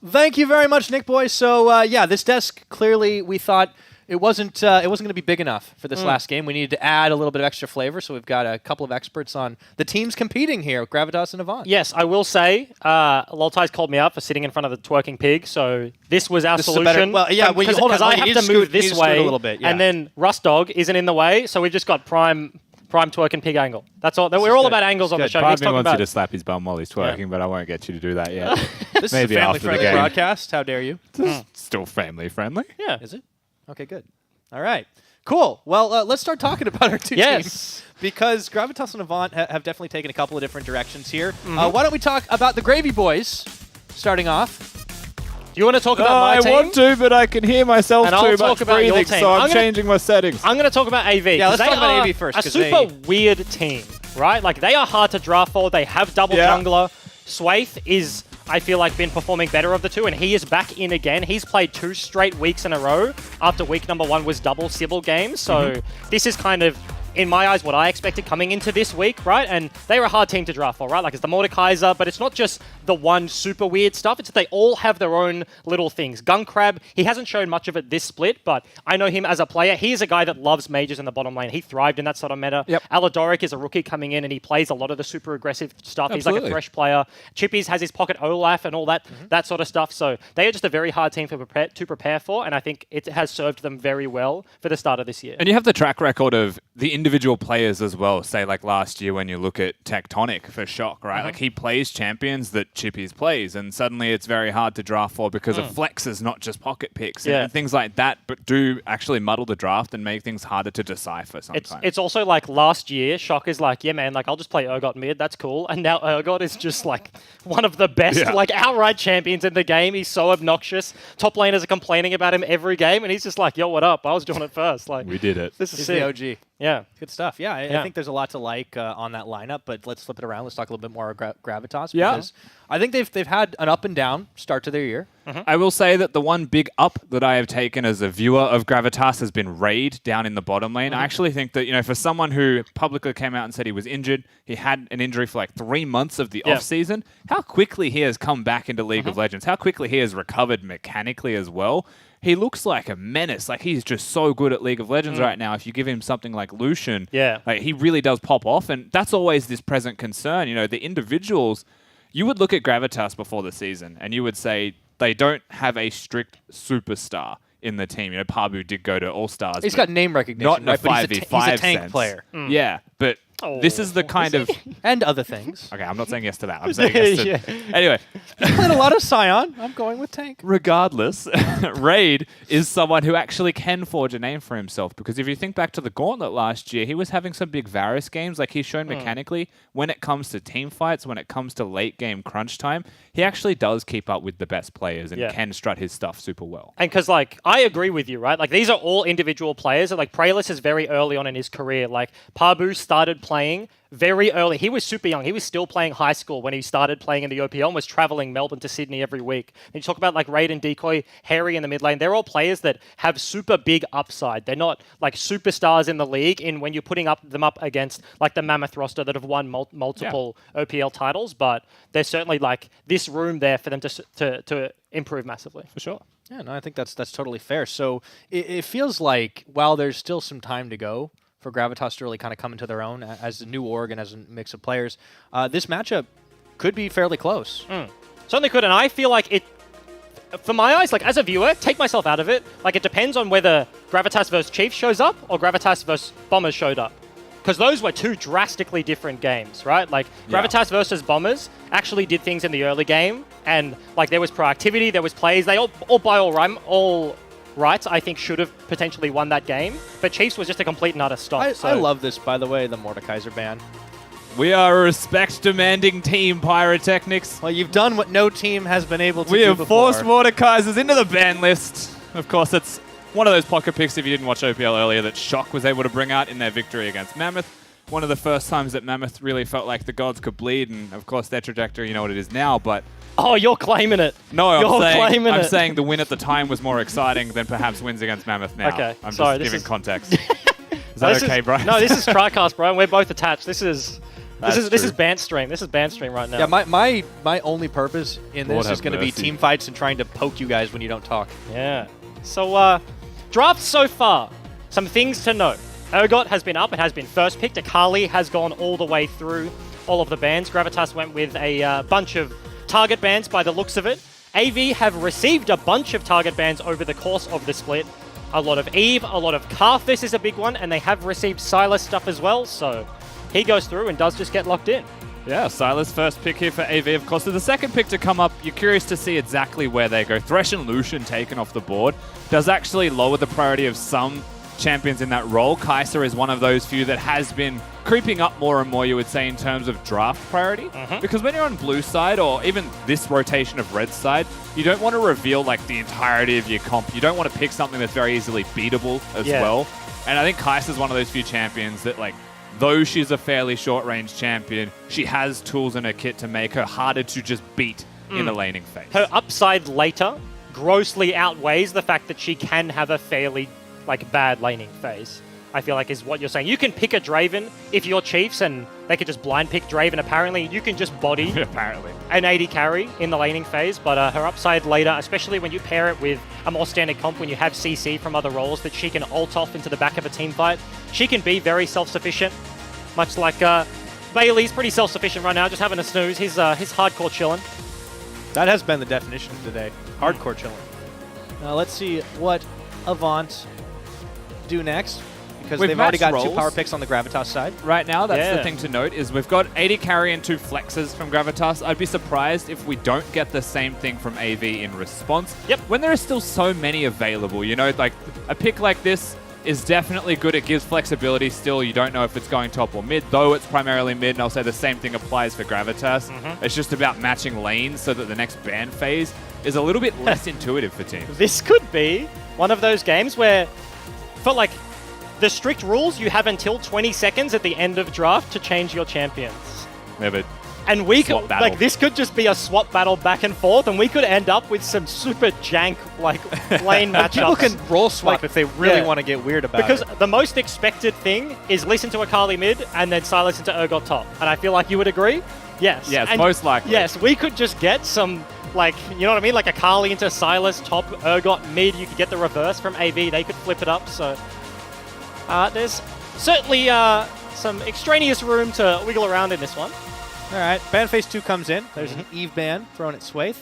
Thank you very much, Nick Boy. So, yeah, this desk, clearly we thought it wasn't going to be big enough for this last game. We needed to add a little bit of extra flavor, so we've got a couple of experts on the teams competing here, Gravitas and Avant. Yes, I will say, Loltai's called me up for sitting in front of the twerking pig, so this was our solution. Because I have to move this way, a little bit, and then Rust Dog isn't in the way, so we've just got prime twerking pig angle. That's all. We're all about angles on the show. Part of me wants you to slap his bum while he's twerking, but I won't get you to do that yet. This Maybe is a after the family-friendly game. broadcast. How dare you? Still family-friendly. Yeah. Is it? Okay, good. All right. Cool. Well, let's start talking about our two teams. Because Gravitas and Avant have definitely taken a couple of different directions here. Why don't we talk about the Gravy Boys, starting off. Do you want to talk about my team? I want to, but I can hear myself too much breathing, so I'm changing my settings. I'm going to talk about AV. Yeah, let's talk about AV first. A super weird team, right? Like, they are hard to draft for. They have double jungler. Swaith is, I feel like, been performing better of the two, and he is back in again. He's played 2 straight weeks in a row after week number 1 was double Sybil games. So this is kind of, in my eyes, what I expected coming into this week, right? And they were a hard team to draft for, right? Like, it's the Mordekaiser, but it's not just the one super weird stuff. It's that they all have their own little things. Guncrab, he hasn't shown much of it this split, but I know him as a player. He is a guy that loves mages in the bottom lane. He thrived in that sort of meta. Aladoric is a rookie coming in, and he plays a lot of the super aggressive stuff. Absolutely. He's like a fresh player. Chippies has his pocket Olaf and all that that sort of stuff. So they are just a very hard team to prepare for, and I think it has served them very well for the start of this year. And you have the track record of the individual players as well. Say, like last year when you look at Tectonic for Shock, right? Like, he plays champions that Chippies plays, and suddenly it's very hard to draft for because of flexes, not just pocket picks and things like that, but do actually muddle the draft and make things harder to decipher sometimes. It's also like last year, Shock is like, yeah, man, like, I'll just play Urgot mid, that's cool. And now Urgot is just like one of the best, like, outright champions in the game. He's so obnoxious. Top laners are complaining about him every game, and he's just like, yo, what up? I was doing it first. Like, we did it. This is the OG. Yeah. Good stuff. Yeah, I think there's a lot to like on that lineup, but let's flip it around. Let's talk a little bit more about Gravitas. Because I think they've had an up and down start to their year. I will say that the one big up that I have taken as a viewer of Gravitas has been Raid down in the bottom lane. I actually think that, you know, for someone who publicly came out and said he was injured, he had an injury for like 3 months of the off-season, how quickly he has come back into League of Legends, how quickly he has recovered mechanically as well. He looks like a menace. Like, he's just so good at League of Legends right now. If you give him something like Lucian, like, he really does pop off. And that's always this present concern. You know, the individuals, you would look at Gravitas before the season and you would say they don't have a strict superstar in the team. You know, Pabu did go to All-Stars. He's got name recognition, not in a 5v5 he's a tank player. Yeah, but this is the kind of... And other things. Okay, I'm not saying yes to that. I'm saying yes to... Anyway. He played a lot of Scion. I'm going with tank. Regardless, Raid is someone who actually can forge a name for himself, because if you think back to the Gauntlet last year, he was having some big Varus games. Like, he's shown mechanically, when it comes to team fights, when it comes to late game crunch time, he actually does keep up with the best players and can strut his stuff super well. And because, like, I agree with you, right? Like, these are all individual players. Like, Praelis is very early on in his career. Like, Pabu started playing very early. He was super young. He was still playing high school when he started playing in the OPL and was traveling Melbourne to Sydney every week. And you talk about like Raid and Decoy, Harry in the mid lane. They're all players that have super big upside. They're not like superstars in the league when you're putting them up against like the Mammoth roster that have won multiple OPL titles, but there's certainly like this room there for them to improve massively. For sure. Yeah, no, I think that's totally fair. So it feels like while there's still some time to go for Gravitas to really kind of come into their own as a new org and as a mix of players, this matchup could be fairly close. Certainly could, and I feel like it, for my eyes, like as a viewer, take myself out of it, like it depends on whether Gravitas versus Chiefs shows up or Gravitas versus Bombers showed up. Because those were 2 drastically different games, right? Like, Gravitas versus Bombers actually did things in the early game, and like there was proactivity, there was plays, they all by all rights, I think, should have potentially won that game. But Chiefs was just a complete and utter stop. I love this, by the way, the Mordekaiser ban. We are a respect-demanding team, Pyrotechnics. Well, you've done what no team has been able to do We have before. forced Mordekaisers into the ban list. Of course, it's one of those pocket picks, if you didn't watch OPL earlier, that Shock was able to bring out in their victory against Mammoth. One of the first times that Mammoth really felt like the gods could bleed, and of course their trajectory, you know what it is now, but... Oh, you're claiming it. No, I'm saying the win at the time was more exciting than perhaps wins against Mammoth now. Okay, I'm sorry, just giving context. Is that okay, Brian? No, this is TriCast, Brian. We're both attached. This is This is Bant stream. This is Bant stream right now. Yeah, my only purpose in Lord this is have going to be mercy. team fights and trying to poke you guys when you don't talk. Yeah. So, draft so far. Some things to note. Urgot has been up. It has been first picked. Akali has gone all the way through all of the bans. Gravitas went with a bunch of target bans by the looks of it. AV have received a bunch of target bans over the course of the split. A lot of Eve, a lot of Karthus is a big one, and they have received Silas stuff as well, so he goes through and does just get locked in. Yeah, Silas first pick here for AV, of course. So the second pick to come up, you're curious to see exactly where they go. Thresh and Lucian taken off the board does actually lower the priority of some champions in that role. Kai'Sa is one of those few that has been creeping up more and more, you would say, in terms of draft priority. Because when you're on blue side, or even this rotation of red side, you don't want to reveal like the entirety of your comp. You don't want to pick something that's very easily beatable as well. And I think Kai'Sa is one of those few champions that, like, though she's a fairly short-range champion, she has tools in her kit to make her harder to just beat in the laning phase. Her upside later grossly outweighs the fact that she can have a fairly bad laning phase, I feel like is what you're saying. You can pick a Draven if you're Chiefs and they could just blind pick Draven. Apparently, you can just body an 80 carry in the laning phase, but her upside later, especially when you pair it with a more standard comp, when you have CC from other roles that she can ult off into the back of a team fight, she can be very self-sufficient, much like Bailey's pretty self-sufficient right now, just having a snooze. He's hardcore chilling. That has been the definition of today. Hardcore chilling. Now let's see what Avant do next, because they've already got two power picks on the Gravitas side. Right now, that's the thing to note, is we've got 80 carry and 2 flexes from Gravitas. I'd be surprised if we don't get the same thing from AV in response. When there are still so many available, you know, like a pick like this is definitely good. It gives flexibility still. You don't know if it's going top or mid, though it's primarily mid, and I'll say the same thing applies for Gravitas. It's just about matching lanes so that the next ban phase is a little bit less intuitive for teams. This could be one of those games where, for like the strict rules, you have until 20 seconds at the end of draft to change your champions. And we could, like, this could just be a swap battle back and forth, and we could end up with some super jank, lane matchups. People can roll swap if they really want to get weird about it. Because the most expected thing is listen to Akali mid and then silence into Urgot top. And I feel like you would agree? Yes. Yes, and most likely. Yes, we could just get some, you know what I mean? Like Akali into Silas top, Urgot mid. You could get the reverse from AV. They could flip it up. So there's certainly some extraneous room to wiggle around in this one. All right, ban phase 2 comes in. There's an Eve ban thrown at Swaith.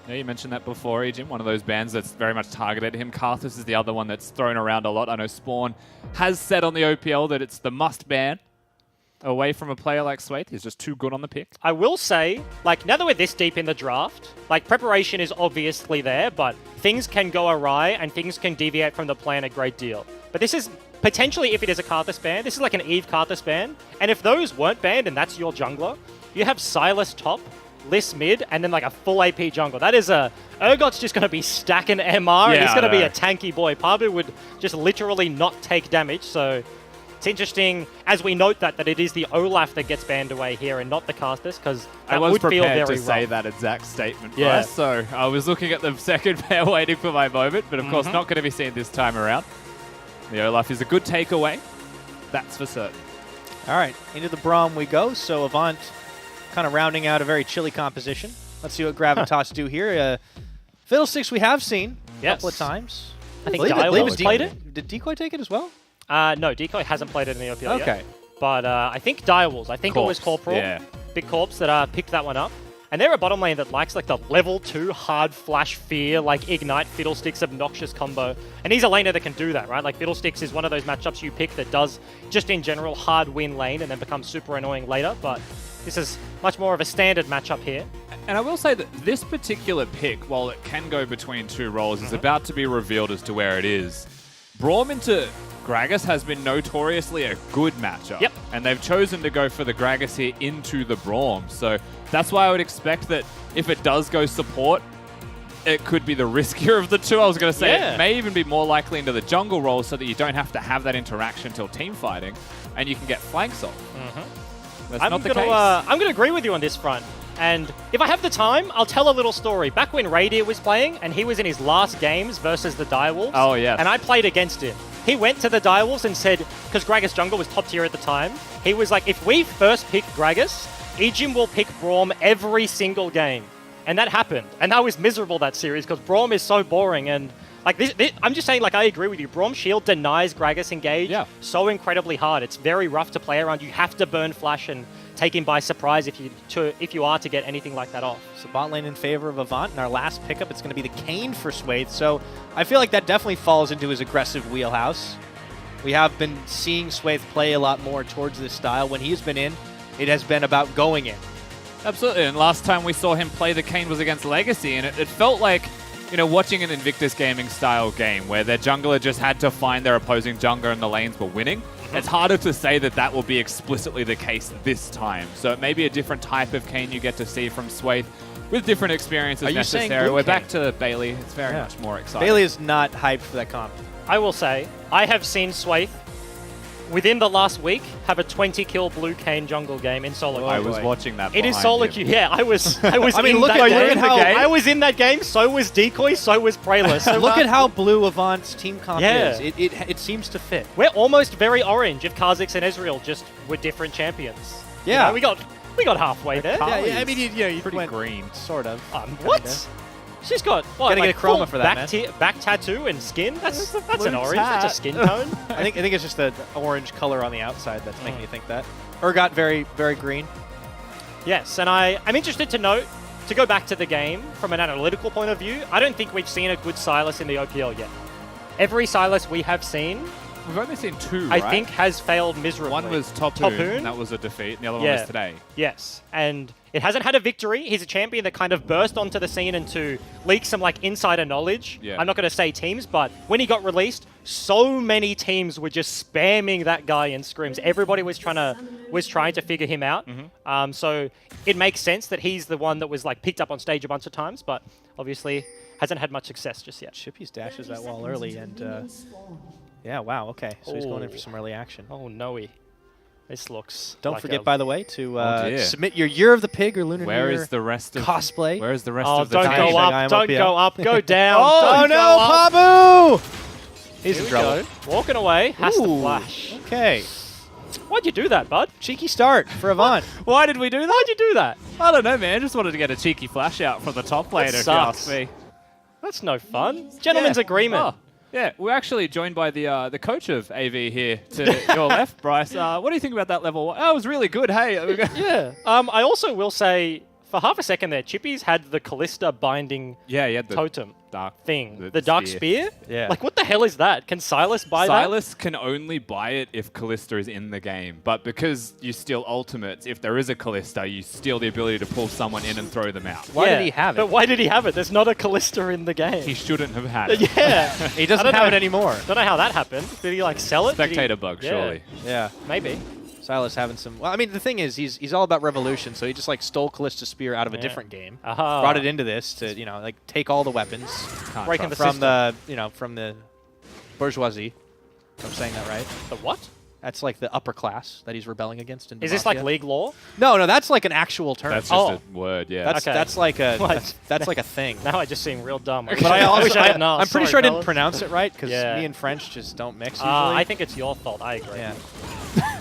Yeah, you mentioned that before, Ejim, one of those bans that's very much targeted him. Karthus is the other one that's thrown around a lot. I know Spawn has said on the OPL that it's the must ban away from a player like Swaith. He's just too good on the pick. I will say, now that we're this deep in the draft, preparation is obviously there, but things can go awry and things can deviate from the plan a great deal. But this is potentially, if it is a Karthus ban, this is like an Eve Karthus ban. And if those weren't banned and that's your jungler, you have Silas top, Liss mid, and then a full AP jungle. That is Urgot's just going to be stacking MR, and he's going to be a tanky boy. Pabu would just literally not take damage, so it's interesting as we note that it is the Olaf that gets banned away here and not the Karthus, because that would feel very I was prepared to say rough. that exact statement, right? So I was looking at the second pair waiting for my moment, but of course not going to be seen this time around. The Olaf is a good takeaway, that's for certain. All right, into the Braum we go. So Avant kind of rounding out a very chilly composition. Let's see what Gravitas do here. Fiddlesticks we have seen a couple of times. I think Dial played it. Did Decoy take it as well? No, Decoy hasn't played it in the OPL Okay. yet. But I think Direwolves. I think it was Corporal. Yeah. Big Corpse that picked that one up. And they're a bottom lane that likes the level 2 hard flash fear, Ignite Fiddlesticks obnoxious combo. And he's a laner that can do that, right? Fiddlesticks is one of those matchups you pick that does just in general hard win lane and then becomes super annoying later. But this is much more of a standard matchup here. And I will say that this particular pick, while it can go between two roles, is about to be revealed as to where it is. Braum into Gragas has been notoriously a good matchup. Yep. And they've chosen to go for the Gragas here into the Braum. So that's why I would expect that if it does go support, it could be the riskier of the two. I was going to say it may even be more likely into the jungle role so that you don't have to have that interaction till team fighting and you can get flanks off. That's not the case. I'm going to agree with you on this front. And if I have the time, I'll tell a little story. Back when Radier was playing and he was in his last games versus the Direwolves. Oh, yes. And I played against him. He went to the Direwolves and said, because Gragas jungle was top tier at the time, he was like, if we first pick Gragas, Ejim will pick Braum every single game. And that happened. And that was miserable, that series, because Braum is so boring. And like this, I'm just saying, like, I agree with you. Braum Shield denies Gragas engage so incredibly hard. It's very rough to play around. You have to burn Flash and take him by surprise if you are to get anything like that off. So bot lane in favor of Avant. In our last pickup, it's going to be the Kayn for Swathe. So I feel like that definitely falls into his aggressive wheelhouse. We have been seeing Swathe play a lot more towards this style. When he's been in, it has been about going in. Absolutely, and last time we saw him play the Kayn was against Legacy, and it felt like, you know, watching an Invictus Gaming style game where their jungler just had to find their opposing jungler and the lanes were winning. It's harder to say that that will be explicitly the case this time. So it may be a different type of Kayn you get to see from Swathe with different experiences necessary. We're back to Bailey. It's very much more exciting. Bailey is not hyped for that comp. I will say, I have seen Swathe within the last week have a 20-kill blue Kayn jungle game in solo queue. I was watching that. It is solo queue. Yeah, I was I mean, look at how I was in that game. So was Decoy. So was Prayless. So look at how blue Avant's team comp is. It seems to fit. We're almost very orange if Kha'Zix and Ezreal just were different champions. Yeah, you know, we got halfway there. Yeah, I mean, you pretty went green, sort of. What? She's got what? Gotta like get a chroma full for that, back tattoo and skin. That's an orange. Tat. That's a skin tone. I think it's just the orange color on the outside that's making you think that. Urgot very, very green. Yes, and I'm interested to note, to go back to the game from an analytical point of view, I don't think we've seen a good Sylas in the OPL yet. Every Sylas we have seen, we've only seen two, I think, has failed miserably. One was Topoon, and that was a defeat, and the other one was today. Yes, and it hasn't had a victory. He's a champion that kind of burst onto the scene and to leak some like insider knowledge. Yeah. I'm not going to say teams, but when he got released, so many teams were just spamming that guy in scrims. Everybody was trying to figure him out. So it makes sense that he's the one that was like picked up on stage a bunch of times, but obviously hasn't had much success just yet. Chippy's dashes that wall early, and yeah, wow, okay. So he's going in for some early action. Oh, no-y. This looks Don't like forget, by the way, to submit your Year of the Pig or Lunar New Year Where is the rest of cosplay. Where is the rest of the don't go up, don't go up, go down. Oh, no, Pabu! He's in trouble. Walking away, has to flash. Okay. Why'd you do that, bud? Cheeky start for Avant. Why did we do that? Why'd you do that? I don't know, man. Just wanted to get a cheeky flash out from the top laner, if you ask me. That's no fun. Gentleman's agreement. Oh. Yeah, we're actually joined by the coach of AV here to your left, Bryce. What do you think about that level? Oh, it was really good, hey. Yeah. I also will say, for half a second there, Chippy's had the Callista binding totem dark thing. The dark spear? Yeah. Like, what the hell is that? Can Sylas buy that? Sylas can only buy it if Callista is in the game. But because you steal ultimates, if there is a Callista, you steal the ability to pull someone in and throw them out. Why did he have it? But why did he have it? There's not a Callista in the game. He shouldn't have had it. Yeah. He doesn't have it anymore. Don't know how that happened. Did he, like, sell it? Spectator bug, surely. Yeah. Maybe. Silas having some... Well, I mean, the thing is, he's all about revolution, so he just, like, stole Callista's spear out of a different game. Brought it into this to, you know, like, take all the weapons. Breaking the from system. the, you know, from the bourgeoisie. If I'm saying that right. The what? That's, like, the upper class that he's rebelling against in Is this, like, league law? No, that's, like, an actual term. That's just a word, yeah. That's like a... That's like a thing. Now I just seem real dumb. But I wish I had asked. I'm pretty Sorry, sure I didn't fellas. pronounce it right, because me and French just don't mix usually. I think it's your fault. I agree. Yeah.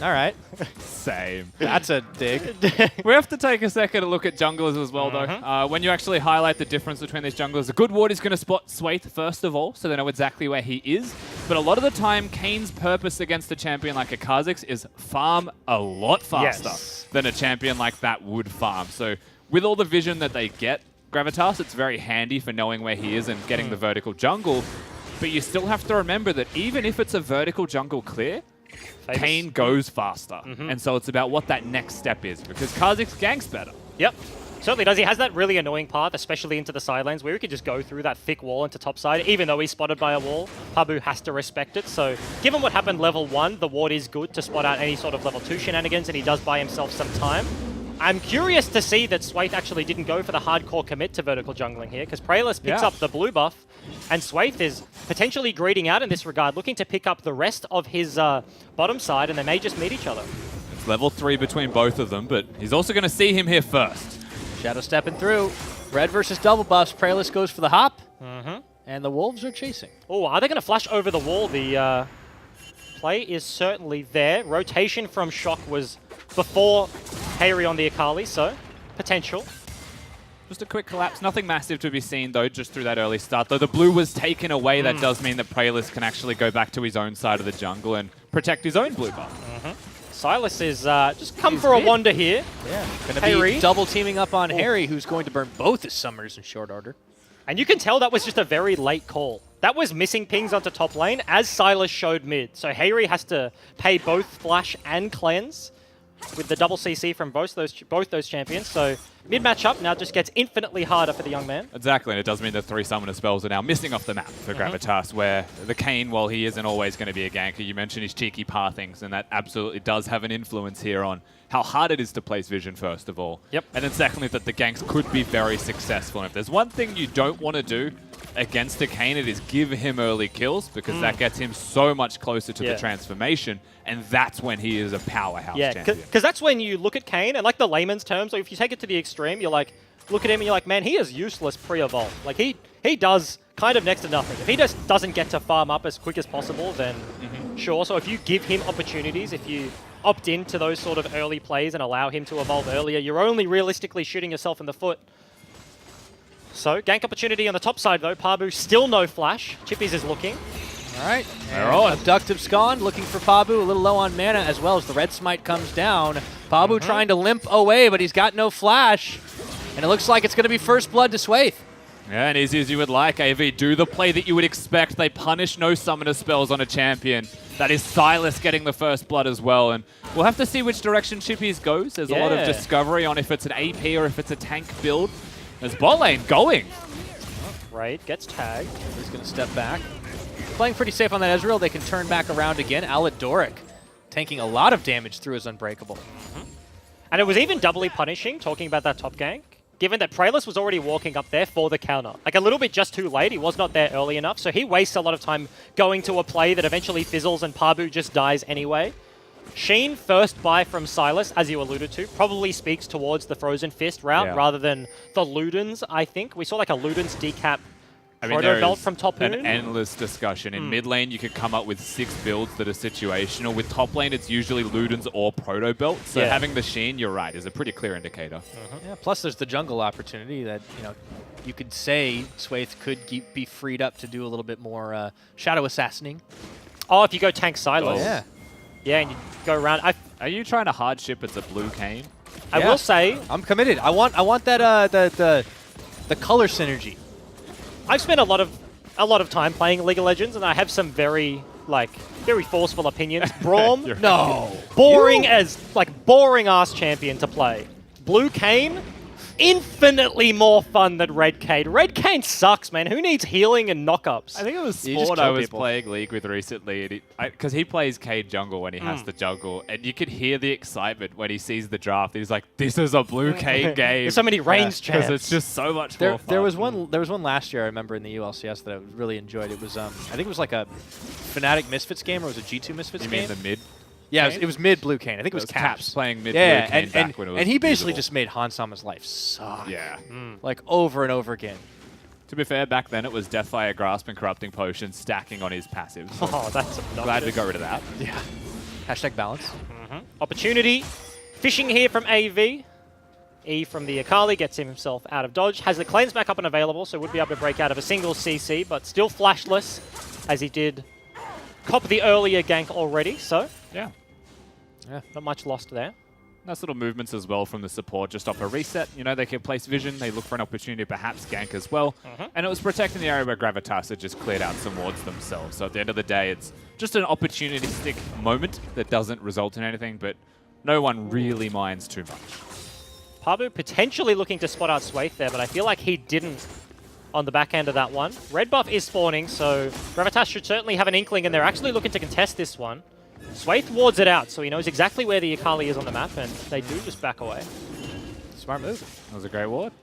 All right. Same. That's a dig. We have to take a second to look at junglers as well, though. When you actually highlight the difference between these junglers, a good ward is going to spot Swathe first of all, so they know exactly where he is. But a lot of the time, Kayn's purpose against a champion like a Kha'Zix is farm a lot faster than a champion like that would farm. So with all the vision that they get, Gravitas, it's very handy for knowing where he is and getting the vertical jungle. But you still have to remember that even if it's a vertical jungle clear, Kayn goes faster. And so it's about what that next step is, because Kha'Zix ganks better. Yep. Certainly does. He has that really annoying path, especially into the side lanes, where he could just go through that thick wall into top side. Even though he's spotted by a wall, Pabu has to respect it. So given what happened level 1, the ward is good to spot out any sort of level 2 shenanigans, and he does buy himself some time. I'm curious to see that Swathe actually didn't go for the hardcore commit to vertical jungling here, because Prayless picks up the blue buff, and Swathe is potentially greeding out in this regard, looking to pick up the rest of his bottom side, and they may just meet each other. It's level 3 between both of them, but he's also going to see him here first. Shadow stepping through. Red versus double buffs. Prayless goes for the hop. And the wolves are chasing. Oh, are they going to flash over the wall, the play is certainly there. Rotation from Shock was before Hayri on the Akali, so potential. Just a quick collapse. Nothing massive to be seen, though, just through that early start. Though the blue was taken away, that does mean that Praelis can actually go back to his own side of the jungle and protect his own blue buff. Sylas is just come for a wander here. Yeah, going to be double teaming up on Harry, who's going to burn both his summers in short order. And you can tell that was just a very late call. That was missing pings onto top lane as Sylas showed mid. So Hayri has to pay both Flash and Cleanse with the double CC from both those champions. So mid matchup now just gets infinitely harder for the young man. Exactly, and it does mean the 3 summoner spells are now missing off the map for Gravitas, where the Kayn, while he isn't always going to be a ganker, you mentioned his cheeky pathings, and that absolutely does have an influence here on how hard it is to place vision, first of all. Yep. And then secondly, that the ganks could be very successful. And if there's one thing you don't want to do against a Kayn, it is give him early kills, because that gets him so much closer to the transformation, and that's when he is a powerhouse champion. Because that's when you look at Kayn, and like the layman's terms, so if you take it to the extreme, you're like, look at him and you're like, man, he is useless pre-evolve. Like he does kind of next to nothing. If he just doesn't get to farm up as quick as possible, then sure. So if you give him opportunities, if you opt into those sort of early plays and allow him to evolve earlier, you're only realistically shooting yourself in the foot. So, gank opportunity on the top side though. Pabu still no flash. Chippies is looking. All right. Abductive's gone, looking for Pabu, a little low on mana, as well as the red smite comes down. Pabu trying to limp away, but he's got no flash. And it looks like it's going to be first blood to Swathe. Yeah, and easy as you would like, AV do the play that you would expect. They punish no summoner spells on a champion. That is Sylas getting the first blood as well. And we'll have to see which direction Chippies goes. There's a lot of discovery on if it's an AP or if it's a tank build. There's bot lane going. Right, gets tagged. He's going to step back. Playing pretty safe on that Ezreal. They can turn back around again. Aladoric tanking a lot of damage through his Unbreakable. And it was even doubly punishing, talking about that top gank, given that Praelis was already walking up there for the counter. Like a little bit just too late. He was not there early enough. So he wastes a lot of time going to a play that eventually fizzles and Pabu just dies anyway. Sheen first buy from Sylas, as you alluded to, probably speaks towards the Frozen Fist route rather than the Ludens, I think. We saw like a Ludens decap proto belt from top an lane. endless discussion. In mid lane, you could come up with 6 builds that are situational. With top lane, it's usually Ludens or proto belt. So having the Sheen, you're right, is a pretty clear indicator. Yeah, plus there's the jungle opportunity that, you know, you could say Swathe could be freed up to do a little bit more shadow assassinating. Oh, if you go tank Sylas. Yeah. Yeah, and you go around. Are you trying to hardship it's a blue Kayn? I will say, I'm committed. I want that the color synergy. I've spent a lot of time playing League of Legends, and I have some very forceful opinions. Braum, No. boring ass champion to play. Blue Kayn, infinitely more fun than Red Kayn. Red Kayn sucks, man. Who needs healing and knockups? I think it was You just Sport kill I was people. playing League with recently, because he plays Kayn jungle when he has to juggle, and you could hear the excitement when he sees the draft. He's like, "This is a blue Kayn game." There's so many range because champs. it's just so much There more fun. there was one last year I remember in the ULCS that I really enjoyed. It was I think it was like a Fnatic Misfits game, or was it G2 Misfits You game? mean the mid? Yeah, it was mid Blue Kayn. I think it was Caps. playing mid Yeah, blue Kayn back when it was and he basically usable. just made Hansama's life suck. Yeah. Like over and over again. To be fair, back then it was Deathfire Grasp and Corrupting Potion stacking on his passive. So Oh, that's obnoxious. glad to get rid of that. Yeah. Hashtag balance. Opportunity. Fishing here from AV. E from the Akali gets himself out of dodge. Has the cleanse back up and available, so would be able to break out of a single CC, but still flashless, as he did cop the earlier gank already, so Yeah. not much lost there. Nice little movements as well from the support just off a reset. You know, they can place vision, they look for an opportunity to perhaps gank as well. And it was protecting the area where Gravitas had just cleared out some wards themselves. So at the end of the day, it's just an opportunistic moment that doesn't result in anything, but no one really minds too much. Pabu potentially looking to spot out Swathe there, but I feel like he didn't on the back end of that one. Red buff is spawning, so Gravitas should certainly have an inkling, and they're actually looking to contest this one. Swathe wards it out, so he knows exactly where the Akali is on the map, and they do just back away. Smart move. That was a great ward.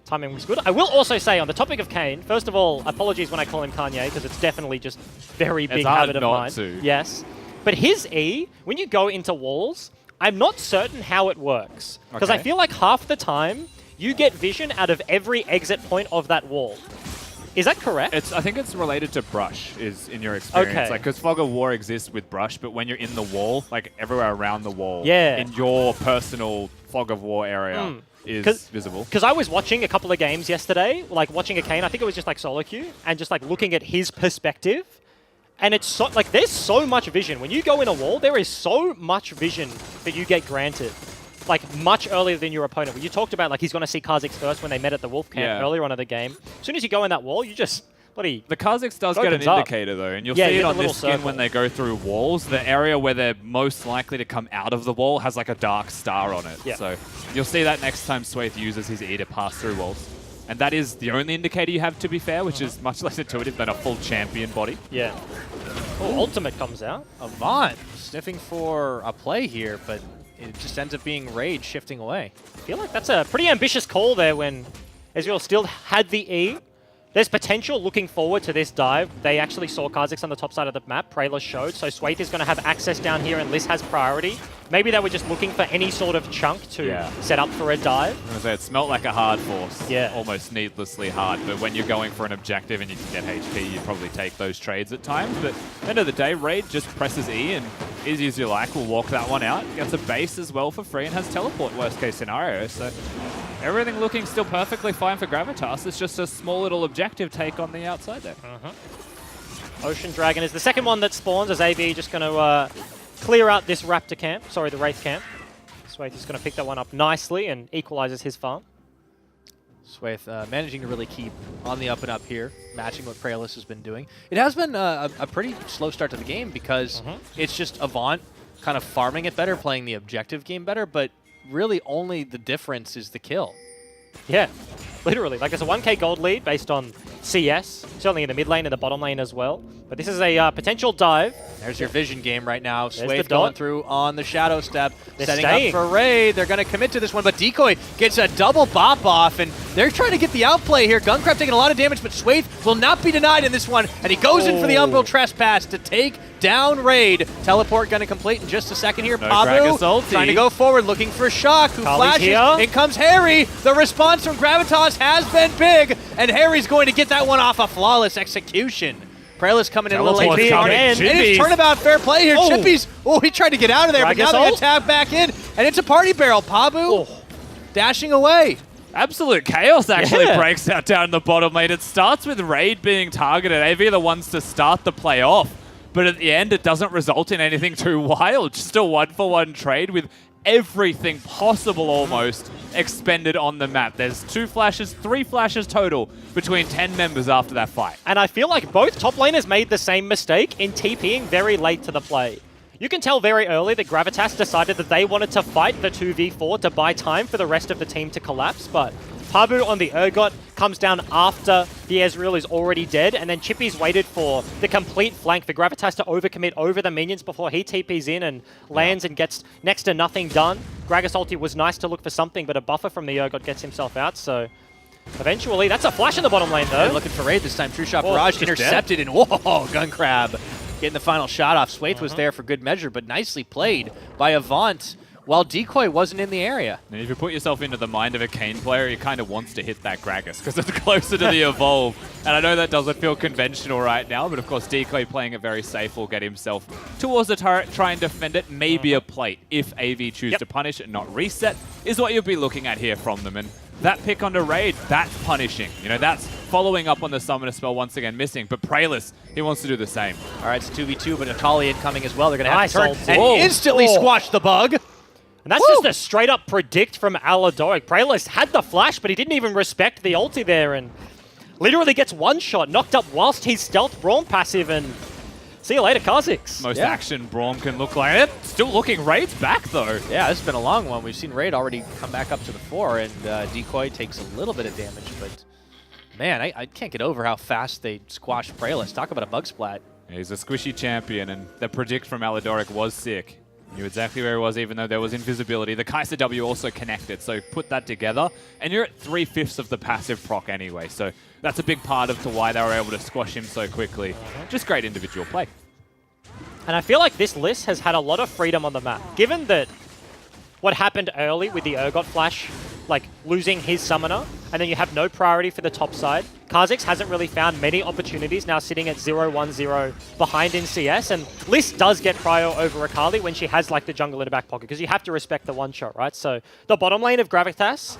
Timing was good. I will also say, on the topic of Kayn, first of all, apologies when I call him Kanye, because it's definitely just very big hard habit of not mine. to. Yes. But his E, when you go into walls, I'm not certain how it works. Because I Okay. feel like half the time, you get vision out of every exit point of that wall. Is that correct? I think it's related to brush, is in your experience. Okay. Like, because Fog of War exists with brush, but when you're in the wall, like everywhere around the wall, Yeah. in your personal Fog of War area is visible. Because I was watching a couple of games yesterday, like watching a Kane, I think it was just like solo queue, and just like looking at his perspective. And it's so, like, there's so much vision. When you go in a wall, there is so much vision that you get granted. Like, much earlier than your opponent. When you talked about, like, he's going to see Kha'Zix first when they met at the Wolf Camp earlier on in the game. As soon as you go in that wall, you just bloody... The Kha'Zix does get an indicator, though, and you'll see it on this skin when they go through walls. The area where they're most likely to come out of the wall has, like, a dark star on it. Yeah. So you'll see that next time Swaith uses his E to pass through walls. And that is the only indicator you have, to be fair, which is much less intuitive than a full champion body. Yeah. Oh, ultimate comes out. Avant sniffing for a play here, but it just ends up being Raid shifting away. I feel like that's a pretty ambitious call there when Ezreal still had the E. There's potential looking forward to this dive. They actually saw Kha'Zix on the top side of the map. Praylor showed, so Swaith is going to have access down here and Liz has priority. Maybe they were just looking for any sort of chunk to set up for a dive. I was going to say, it smelt like a hard force. Yeah. Almost needlessly hard. But when you're going for an objective and you can get HP, you probably take those trades at times. But at the end of the day, Raid just presses E and easy as you like, will walk that one out. Gets a base as well for free and has teleport, worst case scenario. So everything looking still perfectly fine for Gravitas. It's just a small little objective take on the outside there. Ocean Dragon is the second one that spawns as AB just going to clear out this Raptor camp. Sorry, the Wraith camp. Swaith is going to pick that one up nicely and equalizes his farm. Swaith managing to really keep on the up and up here, matching what Prayless has been doing. It has been a pretty slow start to the game because it's just Avant kind of farming it better, playing the objective game better, but really only the difference is the kill. Yeah, literally. Like, there's a 1k gold lead based on CS, certainly in the mid lane and the bottom lane as well. But this is a potential dive. There's your vision game right now. There's Swaith going through on the Shadow Step, setting staying. up for Raid. They're going to commit to this one, but Decoy gets a double bop off, and they're trying to get the outplay here. Gunkrab taking a lot of damage, but Swaith will not be denied in this one, and he goes in for the Umbral Trespass to take down Raid. Teleport going to complete in just a second here. No Pabu trying to go forward, looking for Shock, who flashes. Here. In comes Harry. The response from Gravitas has been big, and Harry's going to get that one off a flawless execution. Prayless coming in a little late. And it's turnabout fair play here. Chippies, he tried to get out of there, but now they're going to tap back in, and it's a party barrel. Pabu dashing away. Absolute chaos actually breaks out down in the bottom lane. It starts with Raid being targeted. AV are the ones to start the play off. But at the end, it doesn't result in anything too wild. Just a 1-for-1 trade with everything possible almost expended on the map. There's 3 flashes total between 10 members after that fight. And I feel like both top laners made the same mistake in TPing very late to the play. You can tell very early that Gravitas decided that they wanted to fight the 2v4 to buy time for the rest of the team to collapse, but Pabu on the Urgot comes down after the Ezreal is already dead, and then Chippy's waited for the complete flank for Gravitas to overcommit over the minions before he TPs in and lands and gets next to nothing done. Gragas ulti was nice to look for something, but a buffer from the Urgot gets himself out, so eventually that's a flash in the bottom lane though. They're looking for Raid this time. True Shot Barrage intercepted, and Gunkrab getting the final shot off. Swaith was there for good measure, but nicely played by Avant while Decoy wasn't in the area. And if you put yourself into the mind of a Kayn player, he kind of wants to hit that Gragas because it's closer to the Evolve. And I know that doesn't feel conventional right now, but of course Decoy playing it very safe will get himself towards the turret, try and defend it, maybe a plate if AV choose to punish it and not reset, is what you'll be looking at here from them. And that pick onto Raid, that's punishing. You know, that's following up on the Summoner spell once again missing, but Prayless, he wants to do the same. All right, it's 2v2, but Akali incoming as well. They're going to have to turn and instantly squash the bug. And that's just a straight-up predict from Aladoric. Prayless had the flash, but he didn't even respect the ulti there, and literally gets one shot, knocked up whilst he's stealth Braum passive, and see you later, Kha'Zix. Most action Braum can look like it. Still looking Raid's back, though. Yeah, this has been a long one. We've seen Raid already come back up to the 4, and Decoy takes a little bit of damage, but man, I can't get over how fast they squashed Prayless. Talk about a bug splat. Yeah, he's a squishy champion, and the predict from Aladoric was sick. Knew exactly where he was, even though there was invisibility. The Kai'Sa W also connected, so put that together, and you're at 3/5 of the passive proc anyway, so that's a big part of why they were able to squash him so quickly. Just great individual play. And I feel like this list has had a lot of freedom on the map. Given that what happened early with the Urgot flash, like losing his summoner, and then you have no priority for the top side, Kha'Zix hasn't really found many opportunities now sitting at 0-1-0 behind in CS, and Liz does get prio over Akali when she has like the jungle in her back pocket, because you have to respect the one-shot, right? So the bottom lane of Gravitas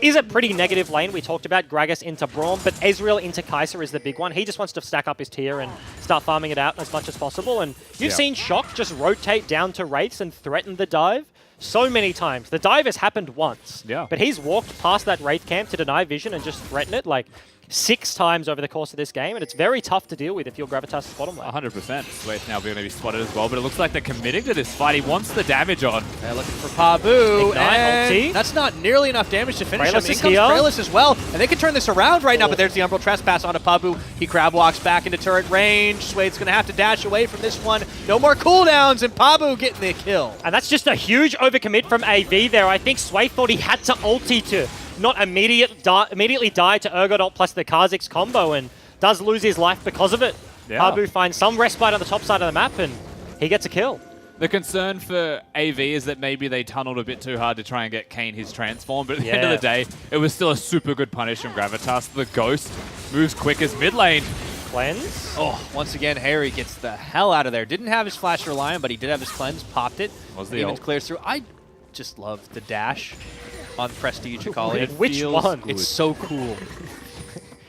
is a pretty negative lane. We talked about Gragas into Braum, but Ezreal into Kai'Sa is the big one. He just wants to stack up his tier and start farming it out as much as possible, and you've seen Shock just rotate down to Wraiths and threaten the dive so many times. The dive has happened once, but he's walked past that Wraith camp to deny vision and just threaten it like 6 times over the course of this game, and it's very tough to deal with if you're Gravitas' bottom lane. 100%. Sweet's now going to be spotted as well, but it looks like they're committing to this fight. He wants the damage on. They're looking for Pabu, Ignite, and ulti. that's not nearly enough damage to finish him. Praylis In is comes here. Praylis as well, and they can turn this around right now, but there's the Umbral Trespass onto Pabu. He crab walks back into turret range. Swade's going to have to dash away from this one. No more cooldowns, and Pabu getting the kill. And that's just a huge overcommit from AV there. I think Sway thought he had to ulti to not immediately die to Urgot ult plus the Kha'Zix combo, and does lose his life because of it. Pabu finds some respite on the top side of the map, and he gets a kill. The concern for AV is that maybe they tunneled a bit too hard to try and get Kayn his transform, but at the end of the day, it was still a super good punish from Gravitas. The Ghost moves quick as mid lane. Cleanse. Oh, once again, Harry gets the hell out of there. Didn't have his flash Reliant, but he did have his cleanse, popped it. Was the Even ult. clears through. I just love the dash on Prestige Akali. Which one? It's so cool.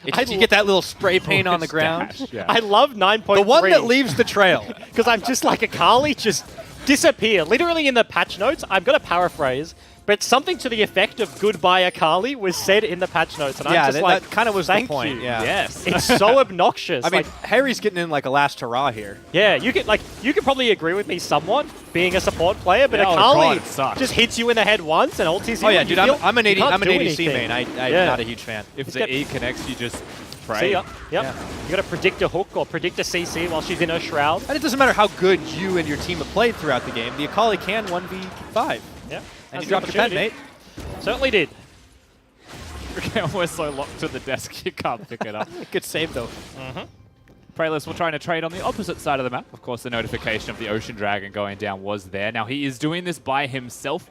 You get that little spray paint on the ground. Dash, yeah. I love 9.3. The one that leaves the trail. Because I'm just like, Akali just disappear. Literally in the patch notes, I'm going to paraphrase, but something to the effect of "Goodbye Akali" was said in the patch notes, and I'm just like, that kind of was the thank point. you. Yeah. Yes. It's so obnoxious. I mean, like, Harry's getting in like a last hurrah here. yeah, you could probably agree with me somewhat, being a support player, but Yeah, oh Akali God, it sucks. just hits you in the head once and ultis you. Oh yeah, and you dude, feel I'm an you 80, can't I'm an do ADC anything. main. I'm Yeah. not a huge fan. If He's the got- E connects, you just pray. See ya. Yep. Yeah. You got to predict a hook or predict a CC while she's in her shroud. And it doesn't matter how good you and your team have played throughout the game. The Akali can 1v5. Yeah, And that's you dropped your pen, opportunity. mate. Certainly did. We're so locked to the desk, you can't pick it up. Good save, though. Praylis will try to trade on the opposite side of the map. Of course, the notification of the Ocean Dragon going down was there. Now, he is doing this by himself,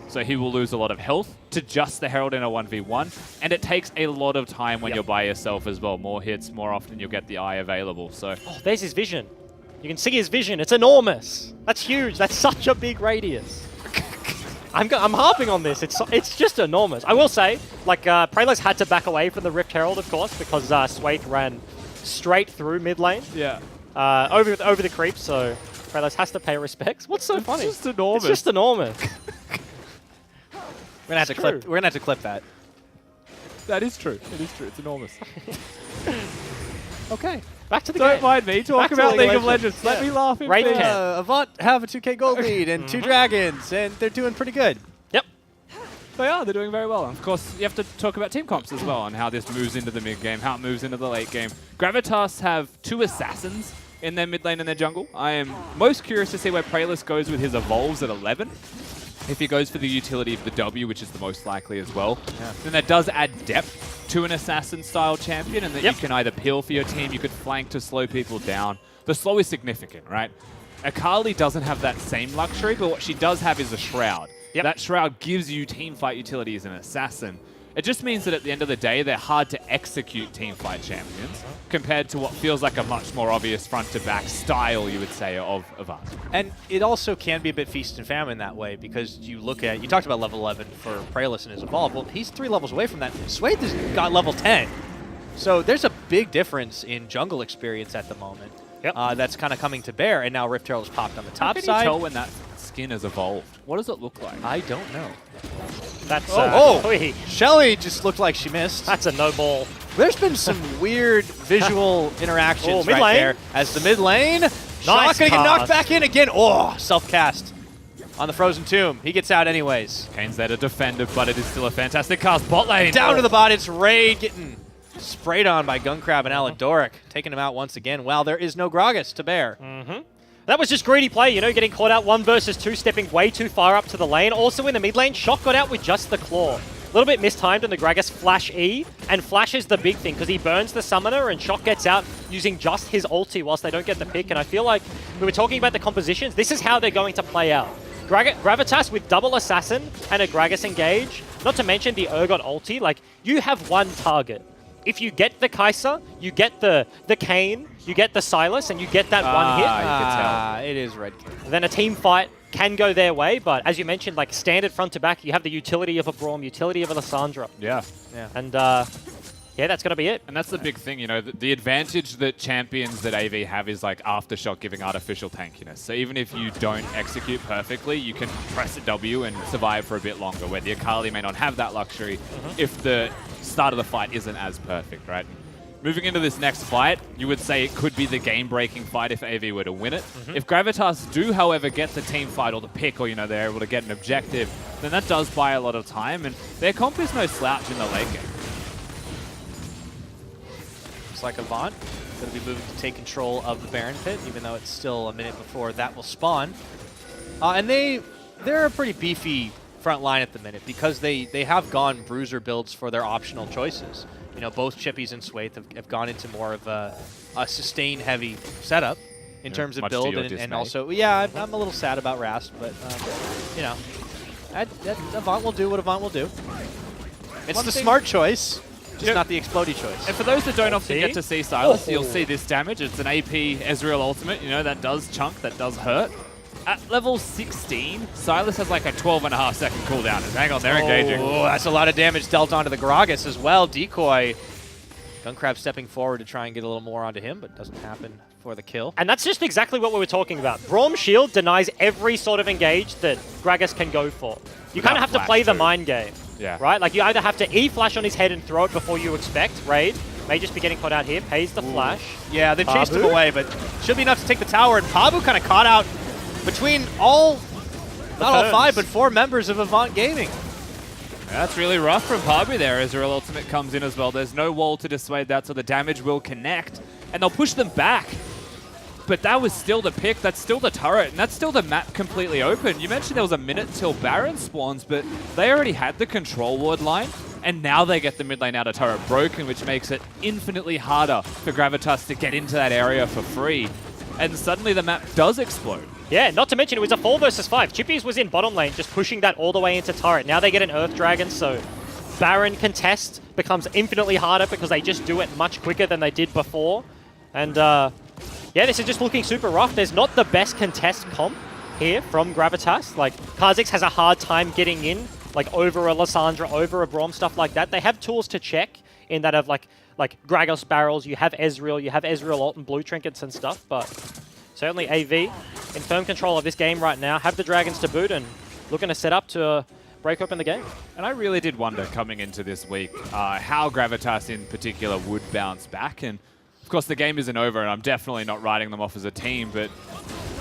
so he will lose a lot of health to just the Herald in a 1v1. And it takes a lot of time when you're by yourself as well. More hits, more often you'll get the eye available. So Oh, there's his vision. You can see his vision. It's enormous. That's huge. That's such a big radius. I'm harping on this. It's just enormous. I will say, like, Praylis had to back away from the Rift Herald, of course, because Swake ran straight through mid lane yeah. over the creep, so Praylis has to pay respects. What's so funny? It's just enormous. It's just enormous. We're gonna have to clip that. That is true. It is true. It's enormous. Okay. Back to the Don't game. mind me. Talk Back to about League League of of Legends. Let Yeah. me laugh in Right peace. camp. Avant have a 2K gold lead and 2 dragons, and they're doing pretty good. Yep. They are. They're doing very well. And of course, you have to talk about team comps as well and how this moves into the mid game, how it moves into the late game. Gravitas have 2 assassins in their mid lane and their jungle. I am most curious to see where Praylis goes with his evolves at 11. If he goes for the utility of the W, which is the most likely as well, then that does add depth to an assassin-style champion, and that you can either peel for your team, you could flank to slow people down. The slow is significant, right? Akali doesn't have that same luxury, but what she does have is a Shroud. That Shroud gives you teamfight utility as an assassin. It just means that at the end of the day, they're hard to execute teamfight champions compared to what feels like a much more obvious front-to-back style, you would say, of Avant. And it also can be a bit feast and famine that way, because you talked about level 11 for Praylis and his evolve. Well, he's 3 levels away from that. Swathe has got level 10. So there's a big difference in jungle experience at the moment. That's kind of coming to bear, and now Rift Herald is popped on the top How can side. you tell when that skin has evolved? What does it look like? I don't know. That's Shelly just looked like she missed. That's a no ball. There's been some weird visual interactions mid right lane. there. As the mid lane, Shock gonna get knocked back in again. Oh, self-cast on the Frozen Tomb. He gets out anyways. Kane's there to defend it, but it is still a fantastic cast. Bot lane. Down to the bot, it's Raid getting sprayed on by Gunkrab and Aladoric, taking him out once again. Well, there is no Gragas to bear. That was just greedy play, getting caught out 1 versus 2, stepping way too far up to the lane. Also in the mid lane, Shock got out with just the claw. A little bit mistimed on the Gragas Flash E, and Flash is the big thing because he burns the summoner and Shock gets out using just his ulti whilst they don't get the pick. And I feel like we were talking about the compositions, this is how they're going to play out. Gravitas with double assassin and a Gragas engage, not to mention the Urgot ulti, like you have one target. if you get the Kai'Sa, you get the Kayn, you get the Sylas, and you get that one hit. You can tell. It is red Kayn. Then a team fight can go their way, but as you mentioned, like standard front to back, you have the utility of a Braum, utility of a Lissandra. Yeah. And yeah, that's going to be it. And that's the big thing, you know, the advantage that champions that AV have is like Aftershock giving artificial tankiness. So even if you don't execute perfectly, you can press a W and survive for a bit longer, where the Akali may not have that luxury if the start of the fight isn't as perfect, right? Moving into this next fight, you would say it could be the game-breaking fight if AV were to win it. If Gravitas do, however, get the team fight or the pick, or, you know, they're able to get an objective, then that does buy a lot of time, and their comp is no slouch in the late game. Looks like Avant going to be moving to take control of the Baron pit, even though it's still a minute before that will spawn. And they're a pretty beefy front line at the minute, because they have gone bruiser builds for their optional choices. You know, both Chippies and Swathe have gone into more of a sustain-heavy setup in terms of build, and also, yeah, I'm a little sad about Rast, but, you know, Avant will do what Avant will do. It's the smart choice, just not the explodey choice. And for those that don't often get to see Sylas, you'll see this damage. It's an AP Ezreal ultimate, you know, that does chunk, that does hurt. At level 16, Sylas has like a 12.5-second cooldown. And hang on, they're engaging. Oh, that's a lot of damage dealt onto the Gragas as well. Decoy. Gunkrab stepping forward to try and get a little more onto him, but doesn't happen for the kill. And that's just exactly what we were talking about. Braum Shield denies every sort of engage that Gragas can go for. You kind of have to play the mind game, right? Like, you either have to E-flash on his head and throw it before you expect. Raid may just be getting caught out here. Pays the flash. Yeah, they chased him away, but should be enough to take the tower. And Pabu kind of caught out between not all 5, but 4 members of Avant Gaming. That's really rough from Pabu there. Ezreal ultimate comes in as well. There's no wall to dissuade that, so the damage will connect. And they'll push them back. But that was still the pick. That's still the turret. And that's still the map completely open. You mentioned there was a minute till Baron spawns, but they already had the control ward line. And now they get the mid lane outer turret broken, which makes it infinitely harder for Gravitas to get into that area for free. And suddenly the map does explode. Yeah, not to mention it was a 4 versus 5. Chippies was in bottom lane, just pushing that all the way into turret. Now they get an Earth Dragon, so Baron contest becomes infinitely harder because they just do it much quicker than they did before. And yeah, this is just looking super rough. There's not the best contest comp here from Gravitas. Like, Kha'Zix has a hard time getting in, like over a Lissandra, over a Braum, stuff like that. They have tools to check in that of like Gragas barrels, you have Ezreal ult and blue trinkets and stuff, but certainly AV in firm control of this game right now, have the Dragons to boot and looking to set up to break open the game. And I really did wonder coming into this week how Gravitas in particular would bounce back. And of course the game isn't over, and I'm definitely not writing them off as a team, but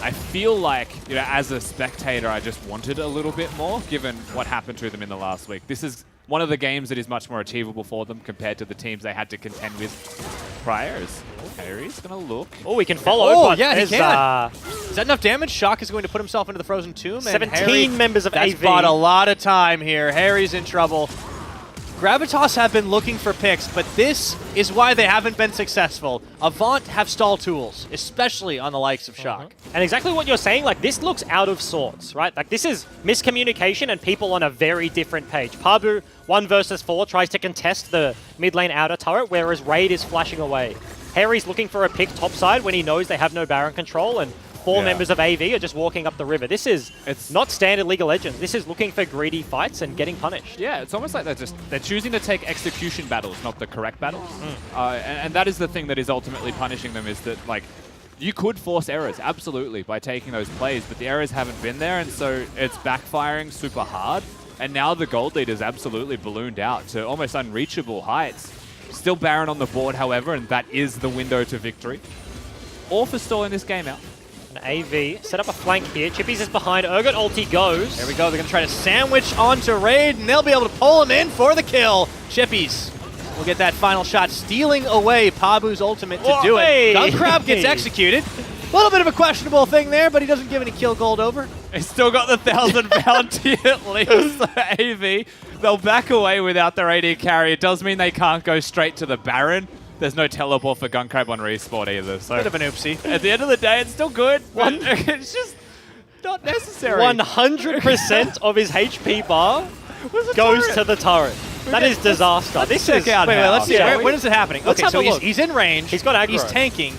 I feel like, you know, as a spectator, I just wanted a little bit more given what happened to them in the last week. This is one of the games that is much more achievable for them compared to the teams they had to contend with prior. Harry's going to look. Oh, he can follow. Oh, yeah, he can. Is that enough damage? Shock is going to put himself into the Frozen Tomb. 17 members of AV. That's bought a lot of time here. Harry's in trouble. Gravitas have been looking for picks, but this is why they haven't been successful. Avant have stall tools, especially on the likes of Shock. And exactly what you're saying, like, this looks out of sorts, right? Like, this is miscommunication and people on a very different page. Pabu, 1 versus 4, tries to contest the mid lane outer turret, whereas Raid is flashing away. Harry's looking for a pick topside when he knows they have no Baron control, and 4 members of AV are just walking up the river. This is not standard League of Legends. This is looking for greedy fights and getting punished. Yeah, it's almost like they're choosing to take execution battles, not the correct battles. And that is the thing that is ultimately punishing them, is that, like, you could force errors, absolutely, by taking those plays, but the errors haven't been there, and so it's backfiring super hard. And now the gold lead is absolutely ballooned out to almost unreachable heights. Still Baron on the board, however, and that is the window to victory. All for stalling this game out. And AV set up a flank here. Chippies is behind. Urgot ulti goes. There we go. They're going to try to sandwich onto Raid, and they'll be able to pull him in for the kill. Chippies will get that final shot, stealing away Pabu's ultimate to do it. Gunkrab gets executed. A little bit of a questionable thing there, but he doesn't give any kill gold over. He's still got the 1,000 bounty at least. So AV, they'll back away without their AD carry. It does mean they can't go straight to the Baron. There's no teleport for Gunkrab on respawn either. So bit of an oopsie. At the end of the day, it's still good. It's just not necessary. 100% of his HP bar goes to the turret. That is disaster. This is... Wait, let's see. Yeah, When is it happening? Let's Okay, have so a look. he's in range. He's got aggro. He's tanking.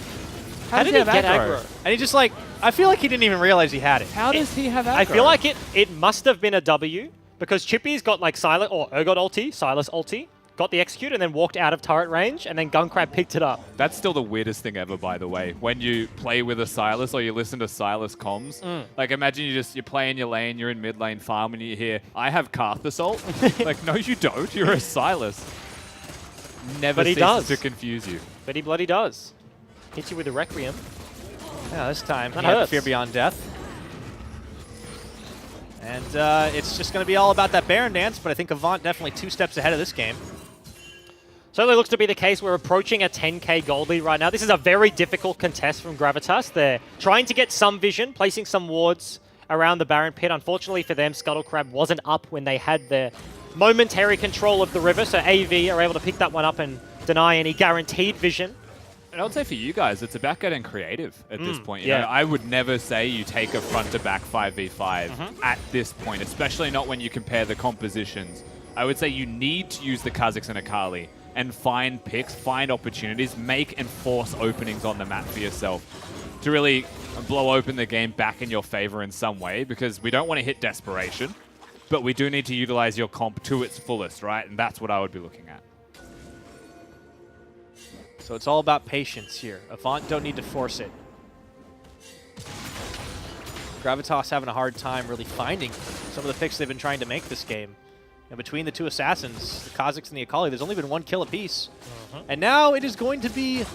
How did he get aggro? And he just like, I feel like he didn't even realize he had it. How does he have aggro? I feel like it must have been a W because Chippy's got like Silas or Urgot ulti, Silas ulti, got the execute and then walked out of turret range and then Gunkrab picked it up. That's still the weirdest thing ever, by the way. When you play with a Silas or you listen to Silas comms, like imagine you're playing your lane, you're in mid lane farm and you hear, I have Karth Assault. Like, no you don't, you're a Silas. Never ceases to confuse you. But he bloody does. Hits you with a Requiem. Yeah, this time That he had the hurts. Fear Beyond Death. And it's just going to be all about that Baron dance, but I think Avant definitely 2 steps ahead of this game. Certainly looks to be the case. We're approaching a 10k gold lead right now. This is a very difficult contest from Gravitas. They're trying to get some vision, placing some wards around the Baron pit. Unfortunately for them, Scuttle Crab wasn't up when they had their momentary control of the river, so AV are able to pick that one up and deny any guaranteed vision. And I would say for you guys, it's about getting creative at this point. You know, I would never say you take a front-to-back 5v5 at this point, especially not when you compare the compositions. I would say you need to use the Kha'Zix and Akali and find picks, find opportunities, make and force openings on the map for yourself to really blow open the game back in your favor in some way, because we don't want to hit desperation, but we do need to utilize your comp to its fullest, right? And that's what I would be looking at. So it's all about patience here. Avant don't need to force it. Gravitas having a hard time really finding some of the picks they've been trying to make this game. And between the 2 assassins, the Kha'Zix and the Akali, there's only been 1 kill apiece. And now it is going to be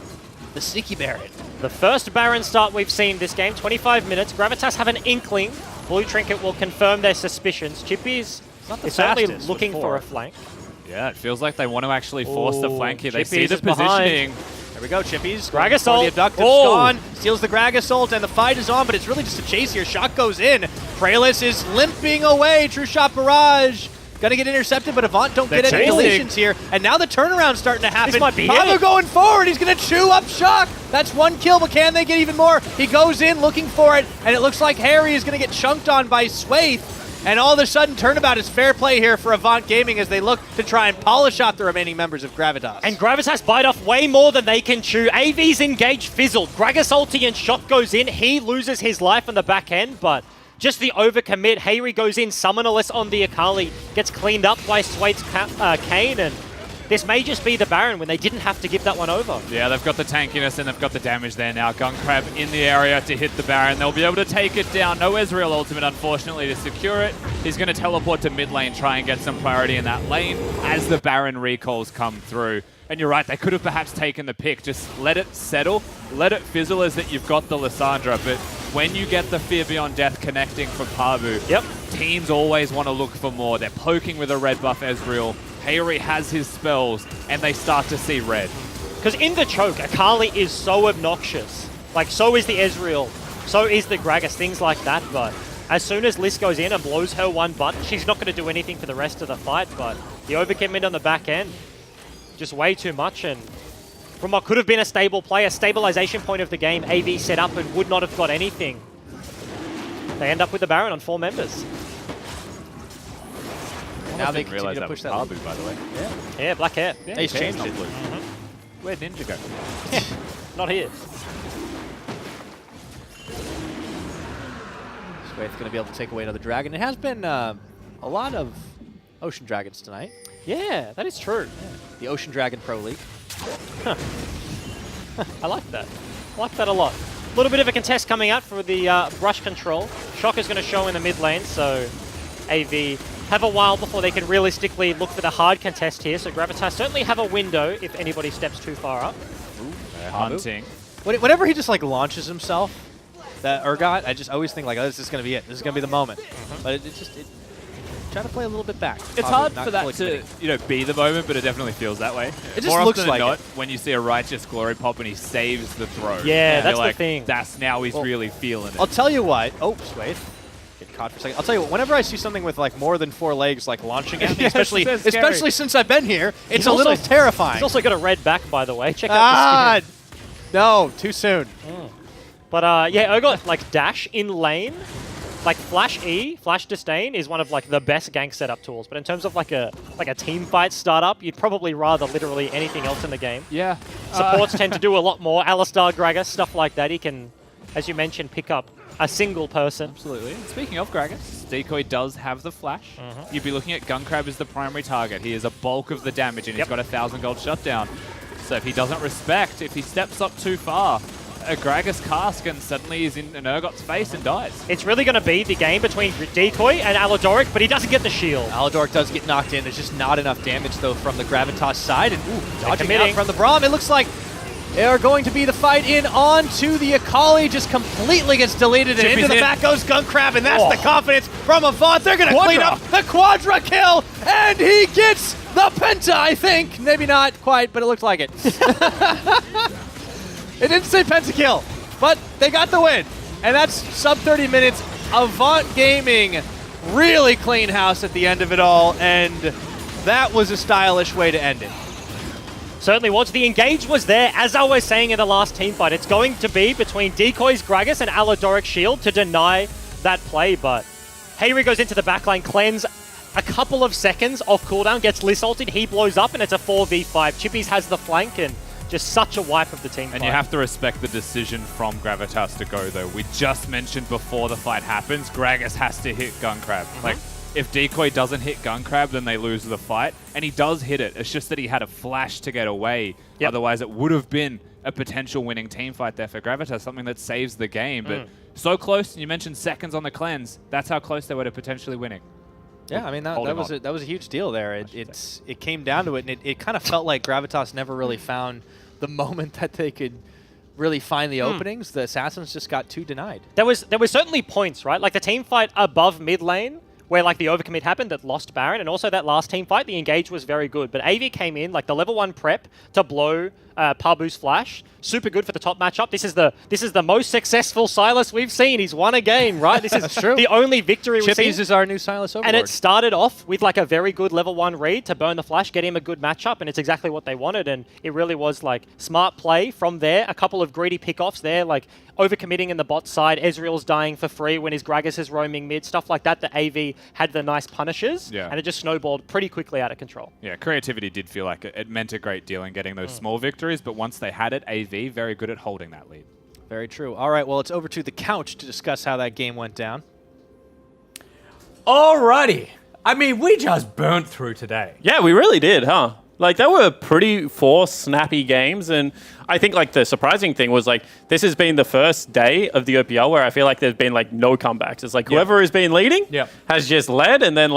the Sneaky Baron. The first Baron start we've seen this game, 25 minutes. Gravitas have an inkling. Blue Trinket will confirm their suspicions. Chippy's is certainly looking for a flank. Yeah, it feels like they want to actually force the flank here. They see Chippies the is behind. positioning. There we go, Chippies. Grag For Assault. The abductive's gone, steals the Grag Assault, and the fight is on, but it's really just a chase here. Shot goes in. Praelis is limping away. True Shot Barrage. Gonna get intercepted, but Avant don't get any deletions here. And now the turnaround's starting to happen. This might be Pavo it. going forward. He's gonna chew up Shock. That's 1 kill, but can they get even more? He goes in looking for it, and it looks like Harry is gonna get chunked on by Swaith. And all of a sudden, turnabout is fair play here for Avant Gaming as they look to try and polish out the remaining members of Gravitas. And Gravitas bite off way more than they can chew. AV's engaged fizzled. Gragas ulti and Shock goes in. He loses his life on the back end, but just the overcommit. Hayri goes in, summonerless on the Akali. Gets cleaned up by Swait's Kane, and this may just be the Baron when they didn't have to give that one over. Yeah, they've got the tankiness and they've got the damage there now. Gunkrab in the area to hit the Baron. They'll be able to take it down. No Ezreal ultimate, unfortunately, to secure it. He's going to teleport to mid lane, try and get some priority in that lane as the Baron recalls come through. And you're right, they could have perhaps taken the pick. Just let it settle, let it fizzle as that you've got the Lissandra. But when you get the Fear Beyond Death connecting for Pabu, teams always want to look for more. They're poking with a red buff Ezreal. Hayri has his spells, and they start to see red. Because in the choke, Akali is so obnoxious. Like, so is the Ezreal, so is the Gragas, things like that. But as soon as Liz goes in and blows her one button, she's not going to do anything for the rest of the fight. But the overcommit on the back end, just way too much. And from what could have been a stable play, a stabilization point of the game, AV set up and would not have got anything. They end up with the Baron on 4 members. Now they continue to push that Pabu, by the way. Yeah, black hair. Yeah, He's changed it. Where'd Ninja go? Not here. Swaith's going to be able to take away another dragon. It has been a lot of Ocean Dragons tonight. Yeah, that is true. The Ocean Dragon Pro League. I like that. I like that a lot. A little bit of a contest coming out for the brush control. Shock is going to show in the mid lane, so AV have a while before they can realistically look for the hard contest here. So Gravitas certainly have a window if anybody steps too far up. They're hunting. Whenever he just like launches himself, that Urgot, I just always think like, oh, this is going to be it. This is going to be the moment. But it try to play a little bit back. It's hard for that to be the moment, but it definitely feels that way. It just More looks often like than not, it. when you see a Righteous Glory pop and he saves the throw. Yeah, that's like, the thing. That's now he's really feeling it. I'll tell you what. Oh, Swaith. Get caught for a second. I'll tell you what, whenever I see something with like more than 4 legs like launching at me, especially since I've been here, it's a little terrifying. He's also got a red back, by the way. Check out the skin. No, too soon. But yeah, Urgot like dash in lane. like Flash E, Flash Disdain is one of like the best gank setup tools. But in terms of like a team fight startup, you'd probably rather literally anything else in the game. Yeah. Supports tend to do a lot more. Alistar, Gragas, stuff like that. He can, as you mentioned, pick up a single person. Absolutely. And speaking of Gragas, Decoy does have the flash. You'd be looking at Gunkrab as the primary target. He is a bulk of the damage, and he's got a 1,000 gold shutdown. So if he doesn't respect, if he steps up too far, a Gragas cask and suddenly he's in an Urgot's face and dies. It's really going to be the game between Decoy and Alidoric, but he doesn't get the shield. Alidoric does get knocked in. There's just not enough damage, though, from the Gravitas side. And dodging committing. out from the Braum. It looks like they are going to be the fight in onto the Akali. Just completely gets deleted, and into the back goes Gunkrab, and that's the confidence from Avant. They're going to clean up the Quadra kill, and he gets the Penta, I think. Maybe not quite, but it looked like it. It didn't say pentakill, but they got the win. And that's sub 30 minutes. Avant Gaming really clean house at the end of it all, and that was a stylish way to end it. Certainly was. The engage was there, as I was saying in the last team fight. It's going to be between Decoy's Gragas and Alidoric Shield to deny that play, but Hayri goes into the backline, cleanse a couple of seconds off cooldown, gets Liss ulted, he blows up, and it's a 4v5. Chippies has the flank, and just such a wipe of the team And fight. you have to respect the decision from Gravitas to go, though. We just mentioned before the fight happens, Gragas has to hit Gunkrab. Like, if Decoy doesn't hit Gunkrab, then they lose the fight. And he does hit it. It's just that he had a flash to get away. Otherwise, it would have been a potential winning team fight there for Gravitas, something that saves the game. But so close, and you mentioned seconds on the cleanse. That's how close they were to potentially winning. Yeah, I mean, that was a huge deal there. It came down to it, and it kind of felt like Gravitas never really found the moment that they could really find the openings. The Assassins just got too denied. There was certainly points, right? Like the team fight above mid lane, where like the overcommit happened that lost Baron, and also that last team fight, the engage was very good. But AV came in, like the level 1 prep to blow Pabu's flash, super good for the top matchup. This is the most successful Sylas we've seen. He's won a game, right? This is true. The only victory we've seen. Chippies is our new Sylas Overlord. And it started off with like a very good level 1 read to burn the flash, get him a good matchup, and it's exactly what they wanted. And it really was like smart play from there. A couple of greedy pickoffs there, like overcommitting in the bot side. Ezreal's dying for free when his Gragas is roaming mid, stuff like that. The AV had the nice punishes, and it just snowballed pretty quickly out of control. Yeah, creativity did feel like it meant a great deal in getting those small victories, but once they had it, AV very good at holding that lead. Very true. All right, well, it's over to the couch to discuss how that game went down. Alrighty. I mean, we just burnt through today. Yeah, we really did, huh? Like, they were pretty 4 snappy games, and I think, like, the surprising thing was, like, this has been the first day of the OPL where I feel like there's been, like, no comebacks. It's like whoever has been leading has just led and then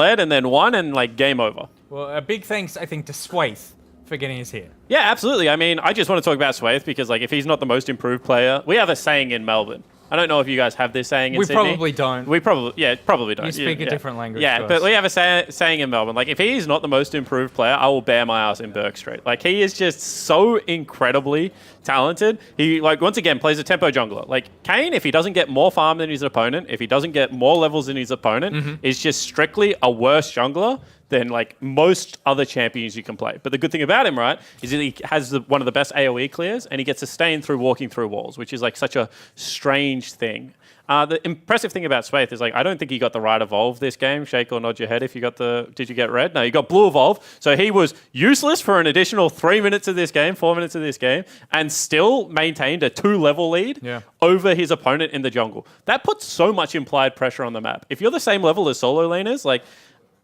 won, and, like, game over. Well, a big thanks, I think, to Swaith for getting us here. Yeah, absolutely. I mean, I just want to talk about Swaith because, like, if he's not the most improved player, we have a saying in Melbourne. I don't know if you guys have this saying in Sydney. We probably don't. We probably don't. You speak a different language. Yeah, but we have a saying in Melbourne. Like, if he is not the most improved player, I will bear my ass in Burke Street. Like, he is just so incredibly talented. He, like, once again, plays a tempo jungler. Like, Kayn, if he doesn't get more farm than his opponent, if he doesn't get more levels than his opponent, is just strictly a worse jungler than, like, most other champions you can play. But the good thing about him, right, is that he has one of the best AoE clears, and he gets sustained through walking through walls, which is, like, such a strange thing. The impressive thing about Swaith is, like, I don't think he got the right evolve this game. Shake or nod your head if you got did you get red? No, you got blue evolve. So he was useless for an additional 3 minutes of this game, 4 minutes of this game, and still maintained a 2-level lead over his opponent in the jungle. That puts so much implied pressure on the map. If you're the same level as solo laners, like,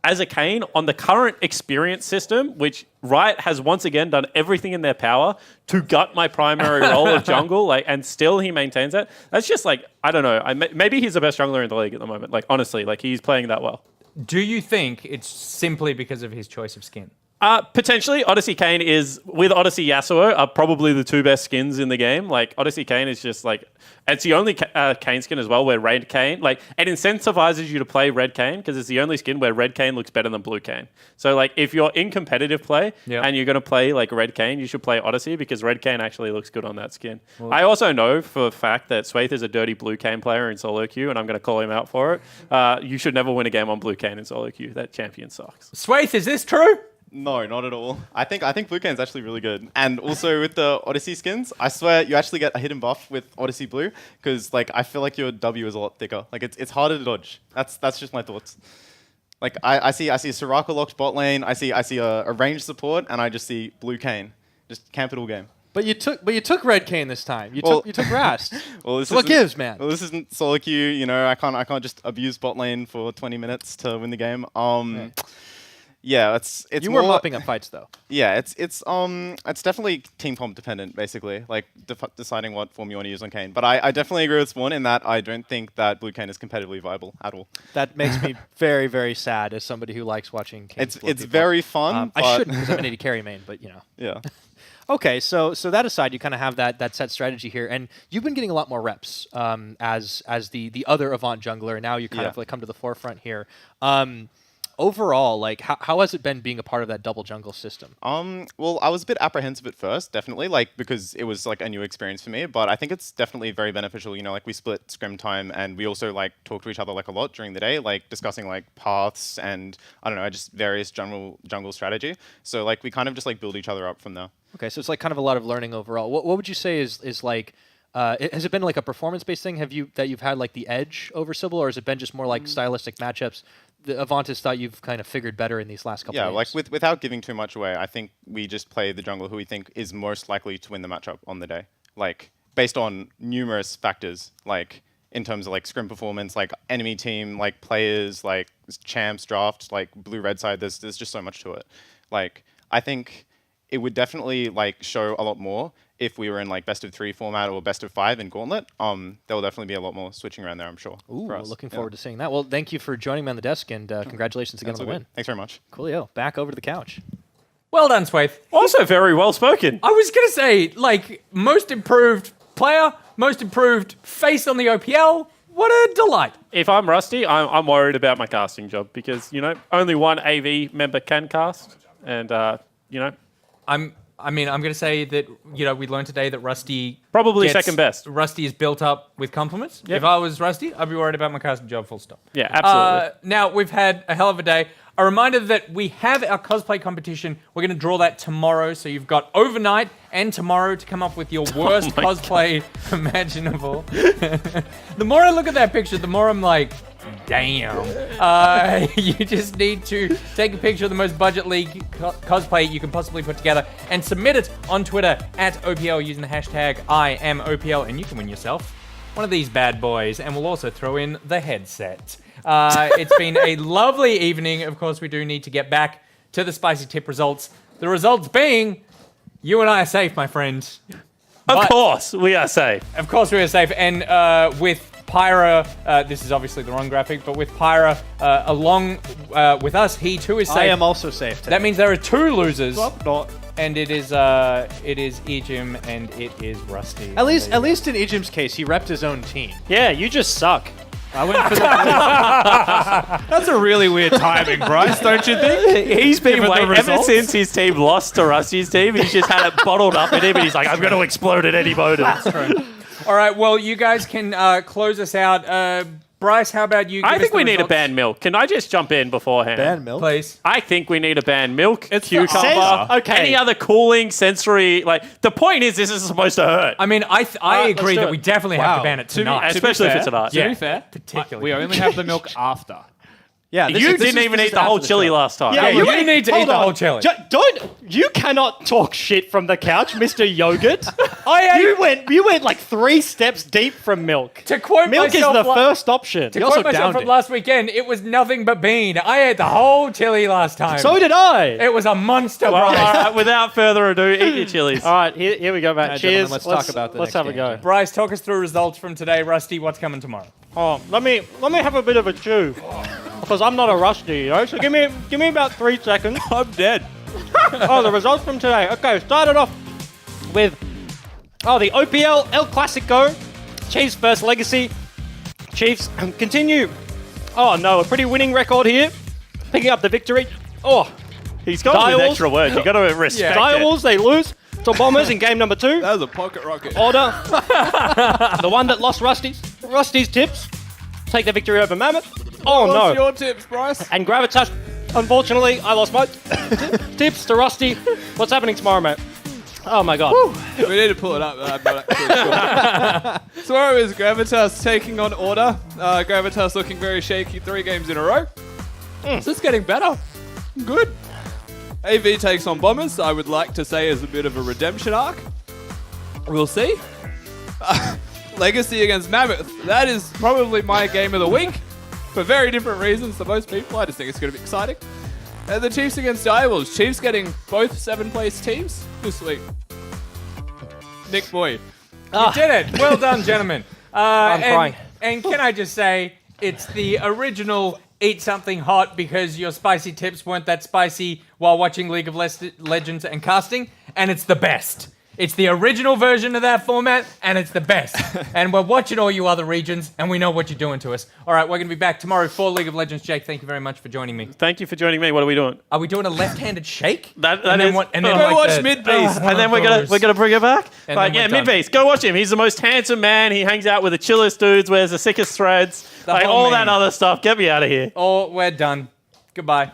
as a Kayn, on the current experience system, which Riot has once again done everything in their power to gut my primary role of jungle, like, and still he maintains that. That's just, like, I don't know. Maybe he's the best jungler in the league at the moment. Like, honestly, like, he's playing that well. Do you think it's simply because of his choice of skin? Potentially, Odyssey Kayn is, with Odyssey Yasuo, are probably the 2 best skins in the game. Like, Odyssey Kayn is just, like, it's the only Kayn skin as well where Red Kayn, like, it incentivizes you to play Red Kayn because it's the only skin where Red Kayn looks better than Blue Kayn. So, like, if you're in competitive play and you're going to play, like, Red Kayn, you should play Odyssey because Red Kayn actually looks good on that skin. Well, I also know for a fact that Swaith is a dirty Blue Kayn player in solo queue, and I'm going to call him out for it. You should never win a game on Blue Kayn in solo queue. That champion sucks. Swaith, is this true? No, not at all. I think Blue Cane's actually really good. And also with the Odyssey skins, I swear you actually get a hidden buff with Odyssey Blue because like I feel like your W is a lot thicker. Like it's harder to dodge. That's just my thoughts. Like I see a Soraka locked bot lane. I see a ranged support, and I just see Blue Cane. Just camp it all game. But you took Red Cane this time. You took Rast. Well, this so what gives, man? Well, this isn't solo queue. You know, I can't just abuse bot lane for 20 minutes to win the game. Yeah, it's you more were mopping up fights though. Yeah, it's definitely team comp dependent, basically, like deciding what form you want to use on Kane. But I definitely agree with Spawn in that I don't think that Blue Cane is competitively viable at all. That makes me very, very sad as somebody who likes watching Kane. It's very fun. I shouldn't because I'm an AD carry main, but you know. Yeah. Okay, so that aside, you kind of have that set strategy here, and you've been getting a lot more reps as the other Avant jungler, and now you kind of like come to the forefront here. Overall, like how has it been being a part of that double jungle system? Well, I was a bit apprehensive at first, definitely, like because it was like a new experience for me. But I think it's definitely very beneficial. You know, like we split scrim time, and we also like talk to each other like a lot during the day, like discussing like paths and I don't know, just various jungle strategy. So like we kind of just like build each other up from there. Okay, so it's like kind of a lot of learning overall. What would you say is like? Has it been like a performance-based thing? You've had like the edge over Sybil, or has it been just more like stylistic matchups? The Avant has thought you've kind of figured better in these last couple of games. Yeah, like without giving too much away, I think we just play the jungler who we think is most likely to win the matchup on the day. Like based on numerous factors, like in terms of like scrim performance, like enemy team, like players, like champs, draft, like blue-red side. There's just so much to it. Like I think it would definitely like show a lot more if we were in like best of 3 format or best of 5 in Gauntlet. There will definitely be a lot more switching around there, I'm sure. Ooh, looking forward to seeing that. Well, thank you for joining me on the desk, and congratulations again on the win. Thanks very much. Coolio. Back over to the couch. Well done, Swaith. Also very well spoken. I was going to say, like, most improved player, most improved face on the OPL. What a delight. If I'm Rusty, I'm worried about my casting job because, you know, only one AV member can cast. And, you know. I'm going to say that, you know, we learned today that Rusty... Probably second best. Rusty is built up with compliments. Yep. If I was Rusty, I'd be worried about my casting job, full stop. Yeah, absolutely. Now, we've had a hell of a day. A reminder that we have our cosplay competition. We're going to draw that tomorrow, so you've got overnight and tomorrow to come up with your worst cosplay imaginable. The more I look at that picture, the more I'm like, damn. You just need to take a picture of the most budget league cosplay you can possibly put together and submit it on Twitter at OPL using the hashtag #IamOPL, and you can win yourself one of these bad boys, and we'll also throw in the headset. It's been a lovely evening. Of course, we do need to get back to the spicy tip results. The results being, you and I are safe, my friend. Of course, we are safe. Of course, we are safe. And with Pyra, this is obviously the wrong graphic, but with Pyra along with us, he too is safe. I am also safe today. That means there are 2 losers. Not. And it is Ejim and it is Rusty. At least in Ejim's case, he repped his own team. Yeah, you just suck. I went for the. That's a really weird timing, Bryce, don't you think? He's been Given the waiting ever results? since his team lost to Rusty's team. He's just had it bottled up in him, and he's like, I'm going to explode at any moment. All right, well, you guys can close us out. Bryce, how about you? I think we need a ban milk. Can I just jump in beforehand? Ban milk? Please. I think we need a ban milk, cucumber, Okay. any other cooling, sensory. Like the point is, this is supposed to hurt. I mean, I agree do that it. we definitely have to ban it tonight. Especially if it's an art. To be fair, particularly. we only have the milk after. Yeah, You didn't even eat the whole chili last time. Yeah, you need to eat hold the on. whole chili. You cannot talk shit from the couch, Mr. Yogurt. I You went like 3 steps deep from milk. To quote Milk is myself the first option. To quote myself from last weekend, it was nothing but bean. I ate the whole chili last time. So did I. It was a monster, Well, all Bryce. right, without further ado, eat your chilies. All right, here we go, Matt. Right, Cheers. gentlemen, let's talk about the Let's next have a game. go. Bryce, talk us through results from today. Rusty, what's coming tomorrow? Oh, let me have a bit of a chew, because I'm not a rusty, you know. So give me about 3 seconds. I'm dead. Oh, the results from today. Okay, started off with the OPL El Clasico, Chiefs first legacy. Chiefs continue. Oh no, a pretty winning record here, picking up the victory. Oh, He's got with Dials. extra words. You got to respect it. Direwolves, they lose to Bombers in game number 2. That was a pocket rocket. Order, the one that lost Rusty's tips, take the victory over Mammoth. Oh What's no. your tips, Bryce? And Gravitas Unfortunately, I lost my tips to Rusty. What's happening tomorrow, mate? Oh my god. We need to pull it up. I'm not actually sure. Tomorrow is Gravitas taking on Order. Gravitas looking very shaky 3 games in a row. So it's getting better. Good. AV takes on Bombers. I would like to say is a bit of a redemption arc. We'll see. Legacy against Mammoth. That is probably my game of the week. For very different reasons to most people. I just think it's going to be exciting. And the Chiefs against Direwolves. Chiefs getting both 7th-place teams. This week. Nick Boy. You did it. Well done, gentlemen. I'm crying. And can I just say, it's the original eat something hot because your spicy tips weren't that spicy while watching League of Legends and casting, and it's the best. It's the original version of that format, and it's the best. And we're watching all you other regions, and we know what you're doing to us. All right, we're going to be back tomorrow for League of Legends. Jake, thank you very much for joining me. Thank you for joining me. What are we doing? Are we doing a left-handed shake? That and then is- what? And then Go like watch the- Mid Beast. And then we're gonna bring it back. And Like, then yeah, we're done. Mid Beast. Go watch him. He's the most handsome man. He hangs out with the chillest dudes, wears the sickest threads, like whole all man. that other stuff. Get me out of here. Oh, we're done. Goodbye.